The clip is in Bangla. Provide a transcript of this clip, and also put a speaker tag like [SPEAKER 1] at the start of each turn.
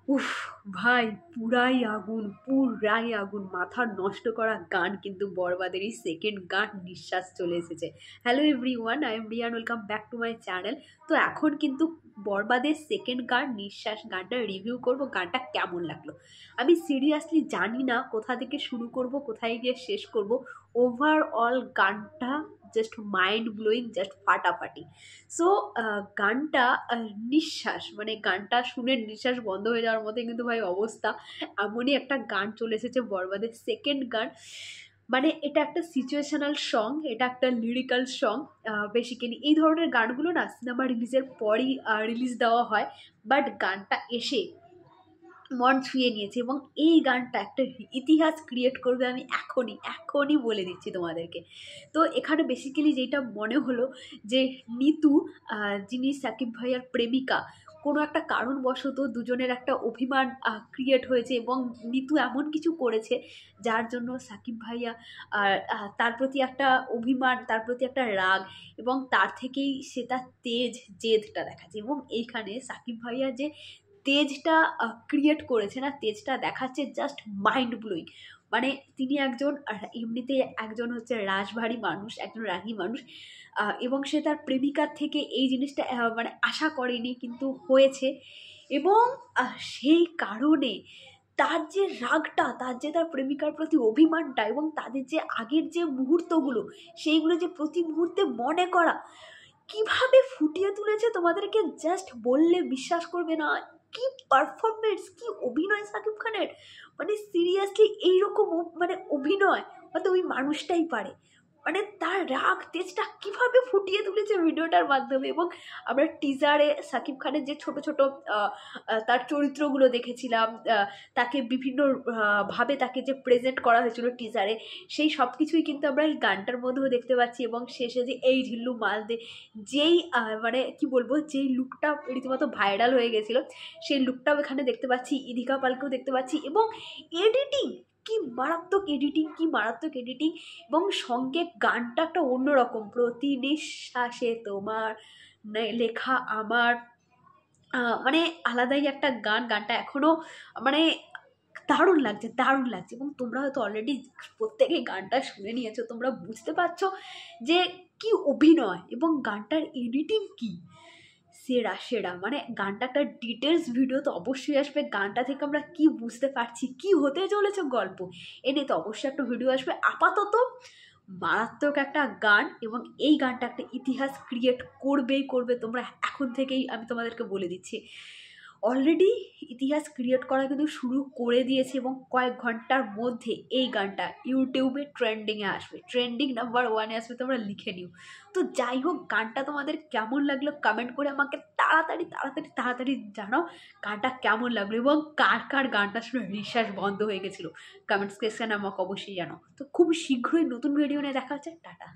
[SPEAKER 1] উফ ভাই, পুরাই আগুন মাথা নষ্ট করা গান কিন্তু বরবাদেরই সেকেন্ড গান নিঃশ্বাস চলে এসেছে। Hello everyone, I am Riyan, welcome back to my channel. তো এখন কিন্তু বরবাদের সেকেন্ড গান নিঃশ্বাস গানটা রিভিউ করব, গানটা কেমন লাগলো। আমি সিরিয়াসলি জানি না কোথা থেকে শুরু করব, কোথায় গিয়ে শেষ করব। ওভারঅল গানটা জাস্ট মাইন্ড ব্লোয়িং, জাস্ট ফাটাফাটি। সো গানটা নিঃশ্বাস, মানে গানটা শুনে নিঃশ্বাস বন্ধ হয়ে যাওয়ার মতো কিন্তু ভাই অবস্থা। এমনই একটা গান চলে এসেছে বরবাদের সেকেন্ড গান। মানে এটা একটা সিচুয়েশনাল সং, এটা একটা লিরিক্যাল সং। বেসিক্যালি এই ধরনের গানগুলো না সিনেমা রিলিজের পরই রিলিজ দেওয়া হয়, বাট গানটা এসে মন ছুঁয়ে নিয়েছে এবং এই গানটা একটা ইতিহাস ক্রিয়েট করবে। আমি এখনই এখনই বলে দিচ্ছি তোমাদেরকে। তো এখানে বেসিক্যালি যেটা মনে হলো যে নিতু, যিনি সাকিব ভাইয়ার প্রেমিকা, কোনো একটা কারণবশত দুজনের একটা অভিমান ক্রিয়েট হয়েছে এবং নিতু এমন কিছু করেছে যার জন্য সাকিব ভাইয়া তার প্রতি একটা অভিমান, তার প্রতি একটা রাগ, এবং তার থেকেই সে তার জেদটা দেখাচ্ছে। এবং এইখানে সাকিব ভাইয়া যে তেজটা ক্রিয়েট করেছে না, তেজটা দেখাচ্ছে জাস্ট মাইন্ড ব্লোয়িং। মানে তিনি একজন এমনিতে একজন হচ্ছে রাশভারী মানুষ, একজন রাগী মানুষ, এবং সে তার প্রেমিকার থেকে এই জিনিসটা মানে আশা করেনি, কিন্তু হয়েছে। এবং সেই কারণে তার যে রাগটা, তার যে তার প্রেমিকার প্রতি অভিমানটা, এবং তাদের যে আগের যে মুহূর্তগুলো, সেইগুলো যে প্রতি মুহূর্তে মনে করা, কিভাবে ফুটিয়ে তুলেছে তোমাদেরকে জাস্ট বললে বিশ্বাস করবে না। কি পারফরমেন্স, কি অভিনয় সাকিব খানের! মানে সিরিয়াসলি এইরকম মানে অভিনয় হয়তো ওই মানুষটাই পারে। মানে তার রাগ তেজটা কিভাবে ফুটিয়ে তুলেছে ভিডিওটার মাধ্যমে। এবং আমরা টিজারে সাকিব খানের যে ছোট ছোট তার চরিত্রগুলো দেখেছিলাম, তাকে বিভিন্ন ভাবে তাকে যে প্রেজেন্ট করা হয়েছিল টিজারে, সেই সব কিছুই কিন্তু আমরা এই গানটার মধ্যেও দেখতে পাচ্ছি। এবং শেষে যে এই ঝিল্লু মাল দে, যেই মানে কি বলবো, যেই লুকটা রীতিমতো ভাইরাল হয়ে গেছিলো, সেই লুকটাও এখানে দেখতে পাচ্ছি, ইদিকা পালকেও দেখতে পাচ্ছি। এবং এডিটিং, কি মারাত্মক এডিটিং, কি মারাত্মক এডিটিং! এবং সঙ্গে গানটা একটা অন্যরকম, প্রতি নিঃশ্বাসে তোমার লেখা আমার, মানে আলাদাই একটা গান। গানটা এখনও মানে দারুণ লাগছে, দারুণ লাগছে। এবং তোমরা হয়তো অলরেডি প্রত্যেকেই গানটা শুনে নিয়েছো, তোমরা বুঝতে পারছো যে কি অভিনয় এবং গানটার এডিটিং কি সেরা সেরা। মানে গানটা একটা ডিটেলস ভিডিও তো অবশ্যই আসবে, গানটা থেকে আমরা কি বুঝতে পারছি, কি হতে চলেছে গল্প, এ নিয়ে তো অবশ্যই একটা ভিডিও আসবে। আপাতত মারাত্মক একটা গান, এবং এই গানটা একটা ইতিহাস ক্রিয়েট করবেই করবে। তোমরা এখন থেকেই আমি তোমাদেরকে বলে দিচ্ছি, অলরেডি ইতিহাস ক্রিয়েট করা কিন্তু শুরু করে দিয়েছে। এবং কয়েক ঘন্টার মধ্যে এই গানটা ইউটিউবে ট্রেন্ডিংয়ে আসবে, ট্রেন্ডিং নাম্বার 1-এ আসবে, তোমরা লিখে নিও। তো যাই হোক, গানটা তোমাদের কেমন লাগলো কমেন্ট করে আমাকে তাড়াতাড়ি তাড়াতাড়ি তাড়াতাড়ি জানাও গানটা কেমন লাগলো, এবং কার কার গানটা শুনে নিঃশ্বাস বন্ধ হয়ে গেছিলো কমেন্টস সেকশানে আমাকে অবশ্যই জানাও। তো খুব শীঘ্রই নতুন ভিডিও নিয়ে দেখা হচ্ছে, টাটা।